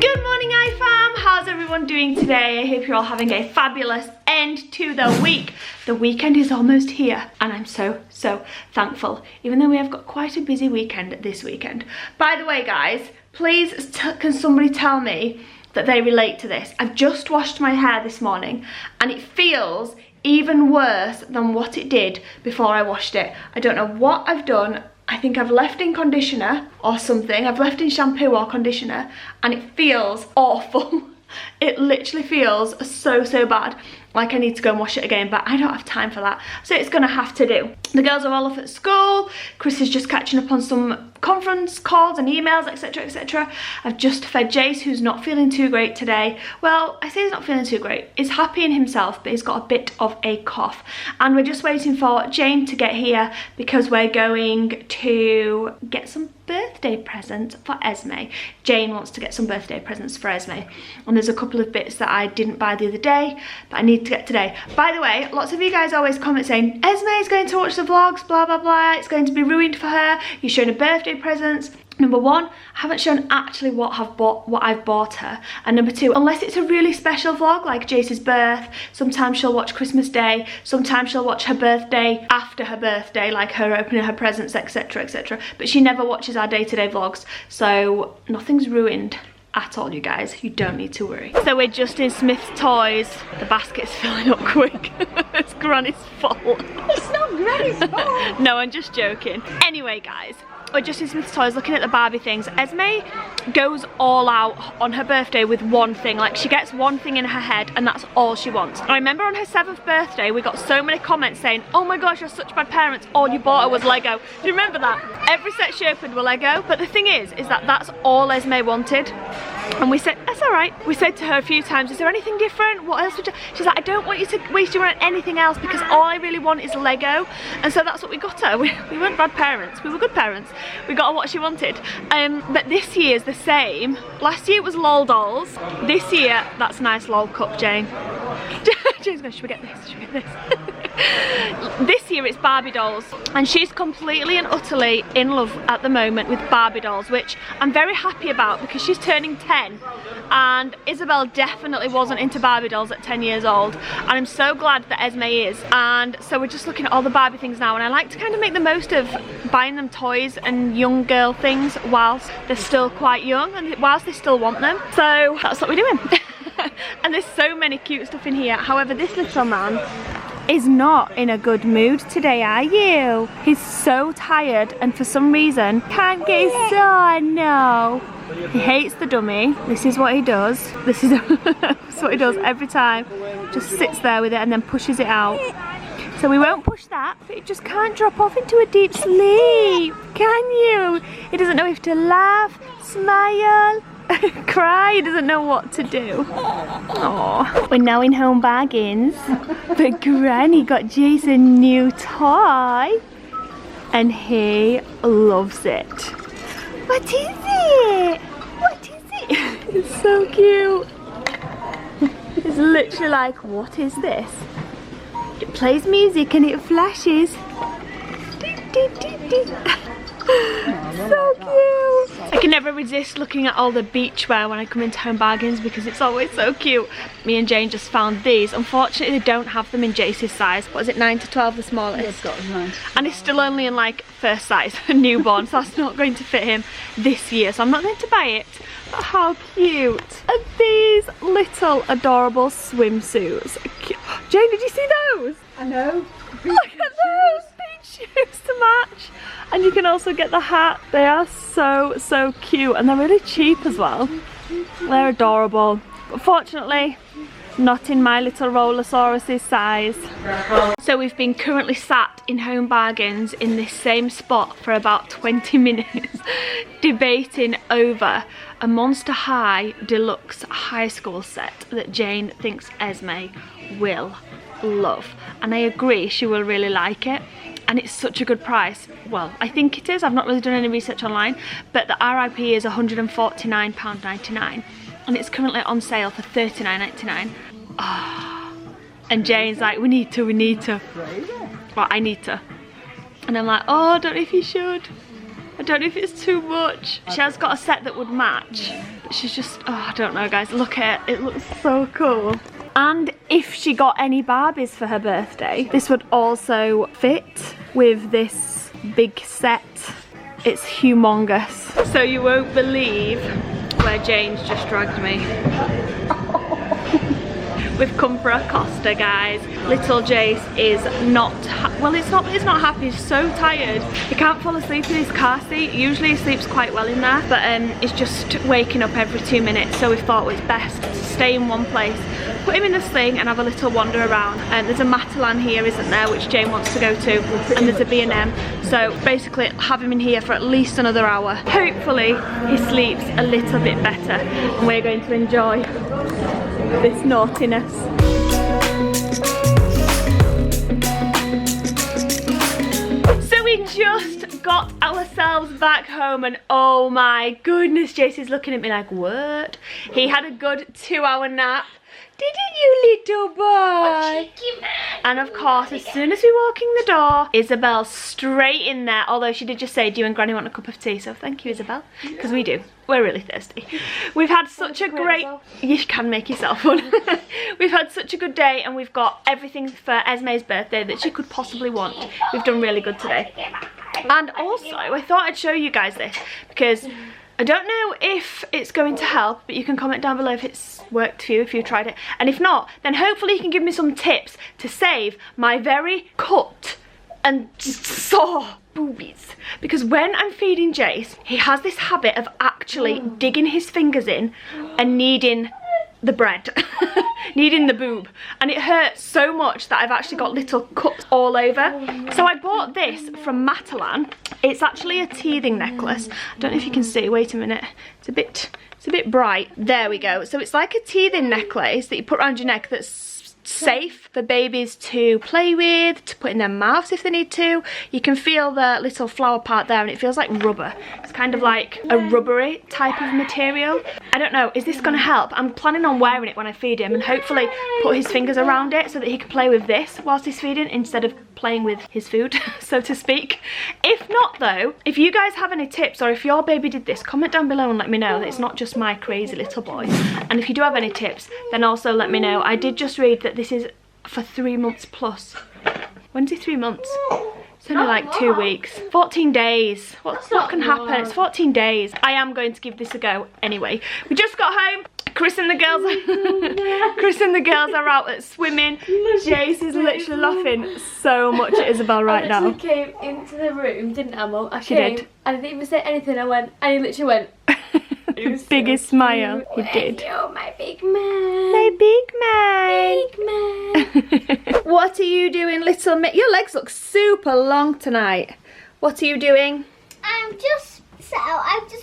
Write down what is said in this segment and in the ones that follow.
Good morning, iFam. How's everyone doing today? I hope you're all having a fabulous end to the week. The weekend is almost here and I'm so thankful, even though we have got quite a busy weekend this weekend. By the way, guys, please can somebody tell me that they relate to this? I've just washed my hair this morning and it feels even worse than what it did before I washed it. I don't know what I've done. I think I've left in conditioner or something. I've left in shampoo or conditioner and it feels awful. It literally feels so bad. Like I need to go and wash it again, but I don't have time for that. So it's gonna have to do. The girls are all off at school. Chris is just catching up on some conference calls and emails, etc, etc. I've just fed Jace, who's not feeling too great today. Well, I say he's not feeling too great. He's happy in himself, but he's got a bit of a cough. And we're just waiting for Jane to get here because we're going to get some birthday presents for Esme. Jane wants to get some birthday presents for Esme. And there's a couple of bits that I didn't buy the other day, but I need to get today. By the way, lots of you guys always comment saying, Esme is going to watch the vlogs, blah, blah, blah. It's going to be ruined for her. You're showing her birthday presents. Number one, I haven't shown actually what I've bought her. And number two, unless it's a really special vlog like Jace's birth, sometimes she'll watch Christmas Day, sometimes she'll watch her birthday after her birthday, like her opening her presents, etc, etc. But she never watches our day-to-day vlogs, so nothing's ruined at all, you guys. You don't need to worry. So we're just in Smith's Toys. The basket's filling up quick. It's Granny's fault. It's not Granny's fault. No, I'm just joking. Anyway, guys, we're just in Smith's Toys looking at the Barbie things. Esme goes all out on her birthday with one thing. Like, she gets one thing in her head and that's all she wants. I remember on her 7th birthday we got so many comments saying, oh my gosh, you're such bad parents, all you bought her was Lego. Do you remember that? Every set she opened were Lego. But the thing is that that's all Esme wanted. And we said, that's all right. We said to her a few times, is there anything different? What else would you? She's like, I don't want you to waste your money on anything else because all I really want is Lego. And so that's what we got her. We weren't bad parents, we were good parents. We got her what she wanted. But this year's the same. Last year it was LOL dolls. This year, that's a nice LOL cup, Jane. Jane's going, should we get this? Should we get this? This year it's Barbie dolls, and she's completely and utterly in love at the moment with Barbie dolls, which I'm very happy about because she's turning 10 and Isabelle definitely wasn't into Barbie dolls at 10 years old, and I'm so glad that Esme is. And so we're just looking at all the Barbie things now, and I like to kind of make the most of buying them toys and young girl things whilst they're still quite young and whilst they still want them. So that's what we're doing. And there's so many cute stuff in here. However, this little man is not in a good mood today, are you? He's so tired and for some reason can't get his saw. No. He hates the dummy. This is what he does. This is what he does every time. Just sits there with it and then pushes it out. So we won't push that, but it just can't drop off into a deep sleep, can you? He doesn't know if to laugh, smile, cry. He doesn't know what to do. Aww. We're now in Home Bargains, but Granny got Jason a new toy and he loves it. What is it? What is it? It's so cute. It's literally like, what is this? It plays music and it flashes. So cute. I can never resist looking at all the beachwear when I come into Home Bargains because it's always so cute. Me and Jane just found these. Unfortunately, they don't have them in Jace's size. What is it, 9 to 12, the smallest? Yes, got 9. And it's still only in like first size, newborn, so that's not going to fit him this year. So I'm not going to buy it. But how cute are these little adorable swimsuits? Jane, did you see those? I know. Look at those beach shoes to match. And you can also get the hat. They are so cute and they're really cheap as well. They're adorable. But fortunately, not in my little Rollersaurus's size. So we've been currently sat in Home Bargains in this same spot for about 20 minutes debating over a Monster High Deluxe high school set that Jane thinks Esme will love. And I agree, she will really like it. And it's such a good price. Well, I think it is. I've not really done any research online, but the RIP is £149.99 and it's currently on sale for £39.99. Oh. And Jane's like, we need to. Well, I need to. And I'm like, oh, I don't know if you should. I don't know if it's too much. She has got a set that would match, but she's just, oh, I don't know guys, look at it, it looks so cool. And if she got any Barbies for her birthday, this would also fit with this big set. It's humongous. So you won't believe where Jane's just dragged me. We've come for a Costa, guys. Little Jace is not, well, it's not happy, he's so tired. He can't fall asleep in his car seat. Usually he sleeps quite well in there, but he's just waking up every 2 minutes, so we thought it was best to stay in one place, put him in the sling and have a little wander around. There's a Matalan here, isn't there, which Jane wants to go to, and there's a B&M. So basically have him in here for at least another hour. Hopefully he sleeps a little bit better and we're going to enjoy this naughtiness. So we just got ourselves back home and oh my goodness, Jason's looking at me like, what? He had a good 2-hour nap. Didn't you, little boy? And of course, as soon as we walk in the door, Isabelle's straight in there. Although she did just say, do you and Granny want a cup of tea? So thank you, Isabelle, because we do. We're really thirsty. We've had such a great... You can make yourself one. We've had such a good day and we've got everything for Esme's birthday that she could possibly want. We've done really good today. And also, I thought I'd show you guys this because I don't know if it's going to help, but you can comment down below if it's worked for you, if you tried it. And if not, then hopefully you can give me some tips to save my very cut and sore boobies. Because when I'm feeding Jace, he has this habit of actually digging his fingers in and kneading the bread, kneading the boob, and it hurts so much that I've actually got little cuts all over. So I bought this from Matalan. It's actually a teething necklace. I don't know if you can see, wait a minute, it's a bit bright. There we go. So it's like a teething necklace that you put around your neck that's safe for babies to play with, to put in their mouths if they need to. You can feel the little flower part there and it feels like rubber. It's kind of like a rubbery type of material. I don't know, is this going to help? I'm planning on wearing it when I feed him and hopefully put his fingers around it so that he can play with this whilst he's feeding instead of playing with his food, so to speak. If not though, if you guys have any tips or if your baby did this, comment down below and let me know that it's not just my crazy little boy. And if you do have any tips, then also let me know. I did just read that this is for 3 months plus. When's he 3 months? It's only like 2 weeks. 14 days. What can happen? It's 14 days. I am going to give this a go anyway. We just got home. Chris and the girls are out at swimming. Jace is literally laughing so much at Isabelle right now. I came into the room, didn't I, Mum? I She came, did. and I didn't even say anything. I went, and he literally went. The biggest smile. He did. You're my big man. My big man. Big man. What are you doing, little mate? Your legs look super long tonight. What are you doing? I've just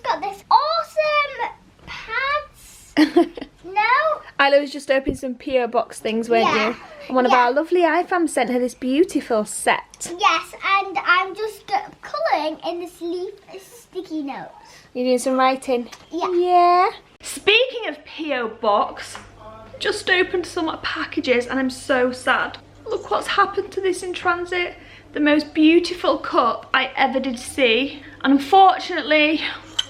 got this awesome pads. No. Isla was just opening some PO box things, weren't you? And one of our lovely iFams sent her this beautiful set. Yes, and I'm just colouring in this leaf sticky notes. You're doing some writing? Yeah. Yeah. Speaking of PO box, just opened some packages and I'm so sad. Look what's happened to this in transit. The most beautiful cup I ever did see. And unfortunately,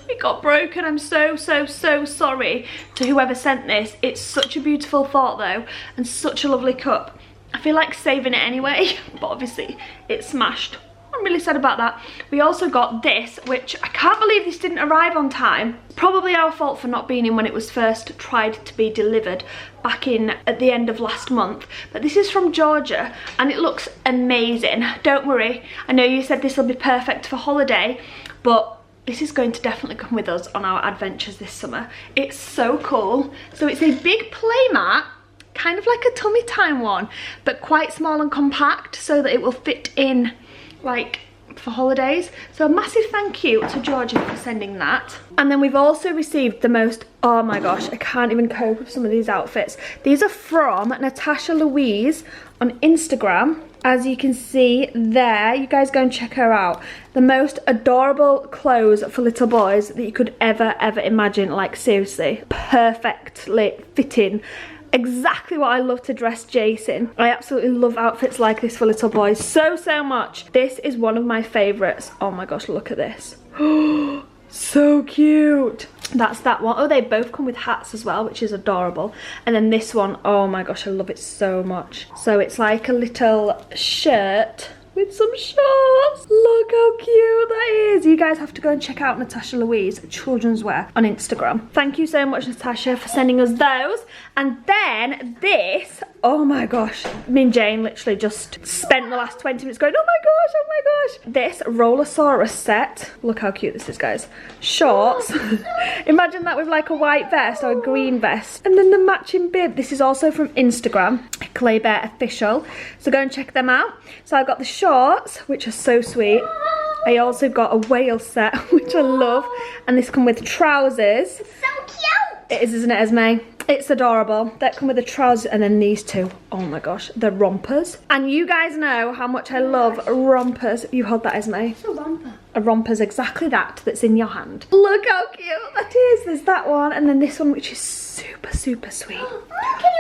it got broken. I'm so sorry to whoever sent this. It's such a beautiful thought though, and such a lovely cup. I feel like saving it anyway, but obviously it's smashed. I'm really sad about that. We also got this, which I can't believe this didn't arrive on time. Probably our fault for not being in when it was first tried to be delivered back in at the end of last month. But this is from Georgia and it looks amazing. Don't worry, I know you said this will be perfect for holiday, but this is going to definitely come with us on our adventures this summer. It's so cool. So it's a big play mat, kind of like a tummy time one, but quite small and compact so that it will fit in like for holidays. So a massive thank you to Georgia for sending that. And then we've also received the most, oh my gosh, I can't even cope with some of these outfits. These are from Natasha Louise on Instagram. As you can see there, you guys go and check her out. The most adorable clothes for little boys that you could ever imagine. Like seriously, perfectly fitting. Exactly what I love to dress Jace in. I absolutely love outfits like this for little boys so much. This is one of my favourites. Oh my gosh, look at this. So cute. That's that one. Oh, they both come with hats as well, which is adorable. And then this one, oh my gosh, I love it so much. So it's like a little shirt with some shorts. Look how cute that is. You guys have to go and check out Natasha Louise Children's Wear on Instagram. Thank you so much, Natasha, for sending us those. And then this, oh my gosh, me and Jane literally just spent the last 20 minutes going, oh my gosh, oh my gosh. This Rollosaurus set, look how cute this is, guys. Shorts. Imagine that with like a white vest or a green vest. And then the matching bib. This is also from Instagram, Clay Bear Official. So go and check them out. So I got the shorts, which are so sweet. I also got a whale set, which I love. And this come with trousers. So cute. It is, isn't it, Esme? It's adorable. That come with the trousers, and then these two. Oh my gosh, the rompers. And you guys know how much I love rompers. You hold that, Esme. It's a romper. A romper's exactly that's in your hand. Look how cute that is. There's that one, and then this one, which is super, super sweet.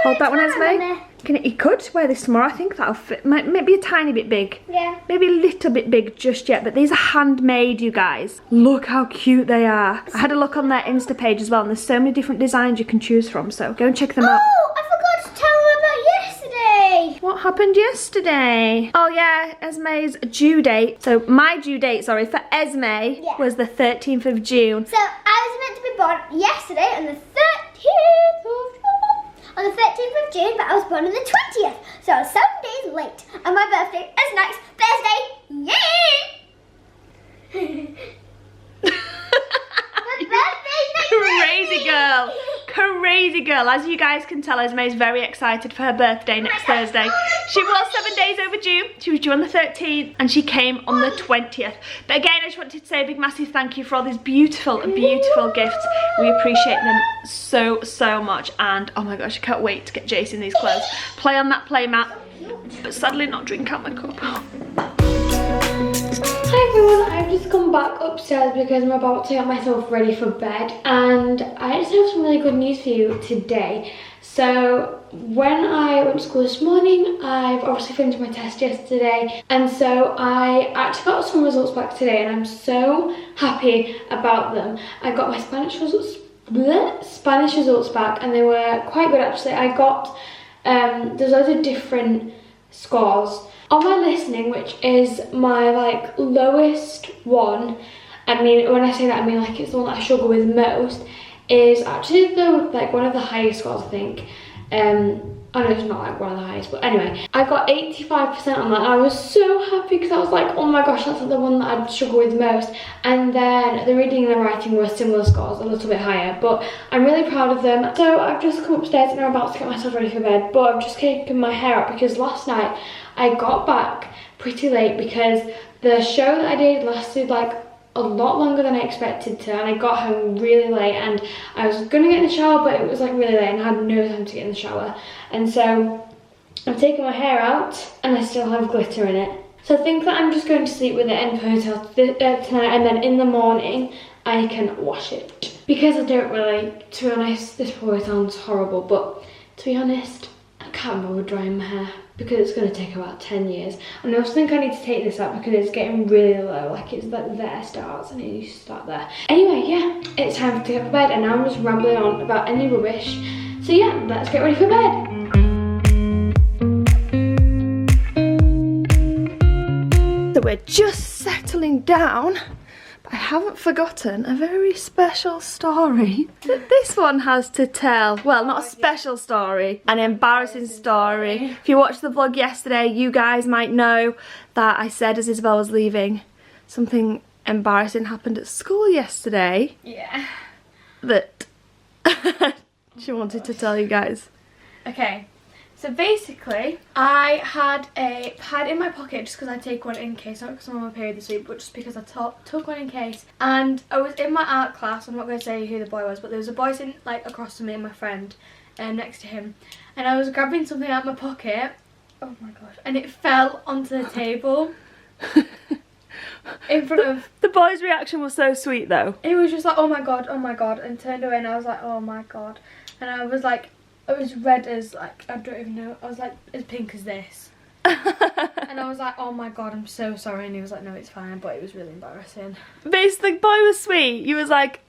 Hold that one, Esme. You could wear this tomorrow. I think that'll fit. Maybe a tiny bit big. Yeah. Maybe a little bit big just yet. But these are handmade, you guys. Look how cute they are. I had a look on their Insta page as well, and there's so many different designs you can choose from. So go and check them out. Oh, I forgot to tell them about yesterday. What happened yesterday? Oh yeah, Esme's due date. So my due date, sorry, for Esme was the 13th of June. So I was meant to be born yesterday on the 13th of June. On the 13th of June, but I was born on the 20th. So I was 7 days late. And my birthday is next Thursday. Yay! My birthday's next Crazy girl. Crazy girl. As you guys can tell, Esme is very excited for her birthday next Thursday. She was 7 days overdue. She was due on the 13th and she came on the 20th. But again, I just wanted to say a big massive thank you for all these beautiful, beautiful gifts. We appreciate them so, so much. And oh my gosh, I can't wait to get Jason these clothes. Play on that play mat, but sadly not drink out my cup. Hi everyone, I've just come back upstairs because I'm about to get myself ready for bed, and I just have some really good news for you today. So when I went to school this morning, I've obviously finished my test yesterday, and so I actually got some results back today, and I'm so happy about them. I got my Spanish results back, and they were quite good actually. I got there's loads of different scores. On my listening, which is my like lowest one, I mean when I say that I mean like it's the one that I struggle with most, is actually the like one of the highest scores I think. I know it's not like one of the highest, but anyway, I got 85% on that. I was so happy because I was like, oh my gosh, that's the one that I'd struggle with most. And then the reading and the writing were similar scores, a little bit higher, but I'm really proud of them. So I've just come upstairs and I'm about to get myself ready for bed, but I'm just keeping my hair up because last night I got back pretty late because the show that I did lasted like a lot longer than I expected to, and I got home really late, and I was gonna get in the shower but it was like really late and I had no time to get in the shower, and so I've taken my hair out and I still have glitter in it. So I think that I'm just going to sleep with it in ponytail tonight, and then in the morning I can wash it, because I don't really, to be honest, this probably sounds horrible, but to be honest I can't bother drying my hair because it's going to take about 10 years. And I also think I need to take this out because it's getting really low, like it's like there starts and it needs to start there. Anyway, yeah, it's time to get for bed, and now I'm just rambling on about any rubbish. So yeah, let's get ready for bed. So we're just settling down. I haven't forgotten a very special story that this one has to tell. Well, not a special story, an embarrassing story. If you watched the vlog yesterday, you guys might know that I said as Isabelle was leaving, something embarrassing happened at school yesterday. Yeah. That she wanted to tell you guys. Okay. So basically, I had a pad in my pocket just because I take one in case, not because I'm on my period this week, but just because I took one in case. And I was in my art class. I'm not going to say who the boy was, but there was a boy sitting like across from me and my friend next to him. And I was grabbing something out of my pocket. Oh my gosh. And it fell onto the table. In front of... The boy's reaction was so sweet though. He was just like, oh my god, and turned away, and I was like, oh my god. And I was like, I was red as, like, I don't even know, I was like as pink as this. And I was like, oh my god, I'm so sorry. And he was like, no, it's fine. But it was really embarrassing. But the boy was sweet. You was like,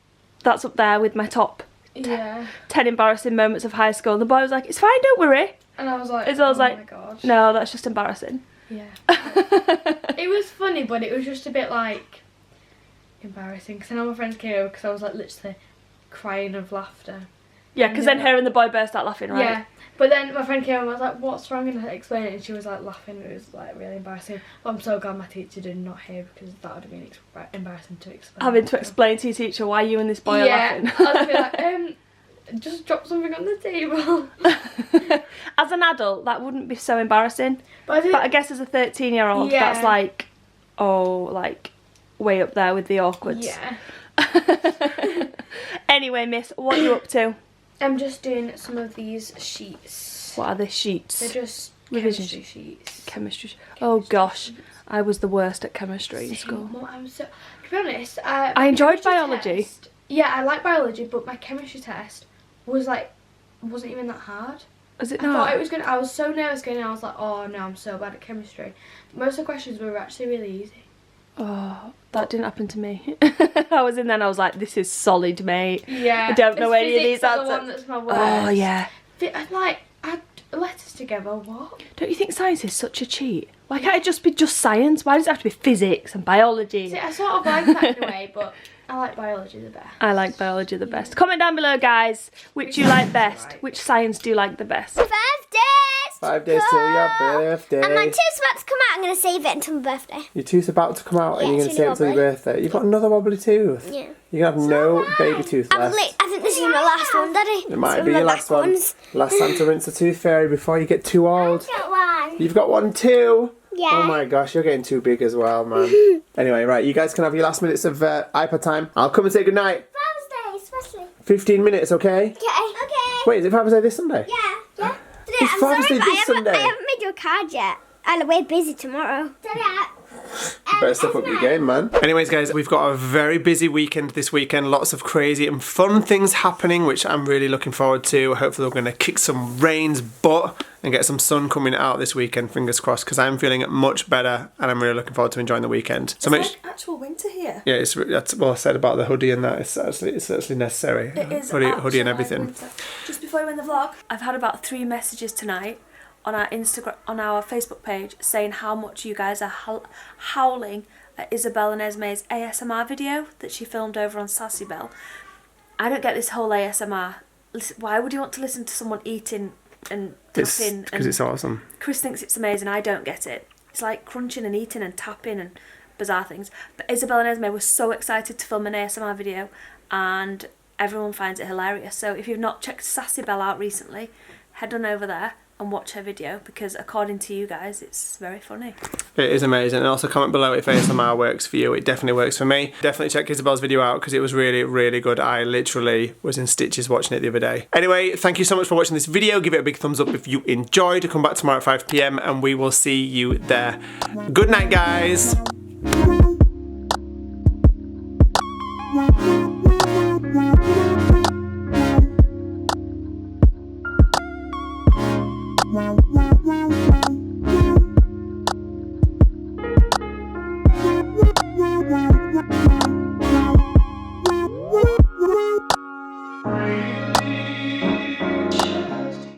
that's up there with my top 10 embarrassing moments of high school. And the boy was like, it's fine, don't worry. And I was like, Isabelle's oh like, my god. no, that's just embarrassing. Yeah. It was funny, but it was just a bit like embarrassing. Because then all my friends came over because I was like literally crying of laughter. Yeah, because then her and the boy burst out laughing, right? Yeah. But then my friend came over and I was like, what's wrong? And I explained it and she was like laughing. It was like really embarrassing. But I'm so glad my teacher did not hear because that would have been embarrassing to explain. Having to explain to your teacher why you and this boy are laughing. I was like, just drop something on the table. As an adult, that wouldn't be so embarrassing. But I guess as a 13-year-old, that's like, like way up there with the awkwards. Yeah. Anyway, miss, what are you up to? I'm just doing some of these sheets. What are the sheets? They're just revision chemistry sheets. Chemistry. Oh gosh, I was the worst at chemistry in school. Well, to be honest, I enjoyed biology. Yeah, I like biology, but my chemistry test was like, wasn't even that hard. Was it I not? thought it was gonna. I was so nervous going in. I was like, oh no, I'm so bad at chemistry. But most of the questions were actually really easy. Oh, that didn't happen to me. I was in there and I was like, this is solid, mate. Yeah. I don't know any of these answers. answers. The one that's my worst. Oh, yeah. I'm like, add letters together, what? Don't you think science is such a cheat? Why can't it just be just science? Why does it have to be physics and biology? See, I sort of like that in a way, but I like biology the best. I like biology the best. Comment down below, guys, which you like best. Right. Which science do you like the best? 5 days. 5 days till your birthday. And my tooth's about to come out. I'm going to save it until my birthday. Your tooth's about to come out and Yeah, you're going to it's save it really till your wobbly. birthday. You've got another wobbly tooth. Yeah. You're going to have no baby tooth I left. think this is my last one, Daddy. It might Some be of your my last back one. ones. Last time to rinse the tooth fairy before you get too old. Got one. You've got one too. Yeah. Oh my gosh, you're getting too big as well, man. Anyway, right, you guys can have your last minutes of iPad time. I'll come and say goodnight. Father's Day, especially. 15 minutes, okay? Okay. Wait, is it Father's Day this Sunday? Yeah. Today, It's I'm Father's sorry, Day but this Sunday. I haven't made you a card yet. And we're busy tomorrow. Better step up your game, man. Anyways, guys, we've got a very busy weekend this weekend. Lots of crazy and fun things happening, which I'm really looking forward to. Hopefully, we're going to kick some rain's butt and get some sun coming out this weekend. Fingers crossed, because I'm feeling much better and I'm really looking forward to enjoying the weekend. So It's like actual winter here. yeah, that's well I said about the hoodie and that. It's actually necessary. It is hoodie and everything. winter. Just before I win the vlog, I've had about 3 messages tonight on our Instagram, on our Facebook page, saying how much you guys are howling at Isabelle and Esme's ASMR video that she filmed over on Sassy Bell. I don't get this whole ASMR. Why would you want to listen to someone eating and tapping? Because it's awesome. Chris thinks it's amazing. I don't get it. It's like crunching and eating and tapping and bizarre things. But Isabelle and Esme were so excited to film an ASMR video, and everyone finds it hilarious. So if you've not checked Sassy Bell out recently, head on over there and watch her video, because according to you guys, it's very funny. It is amazing. And also comment below if ASMR works for you. It definitely works for me. Definitely check Isabelle's video out because it was really, really good. I literally was in stitches watching it the other day. Anyway, thank you so much for watching this video. Give it a big thumbs up if you enjoyed. Come back tomorrow at 5 PM and we will see you there. Good night, guys.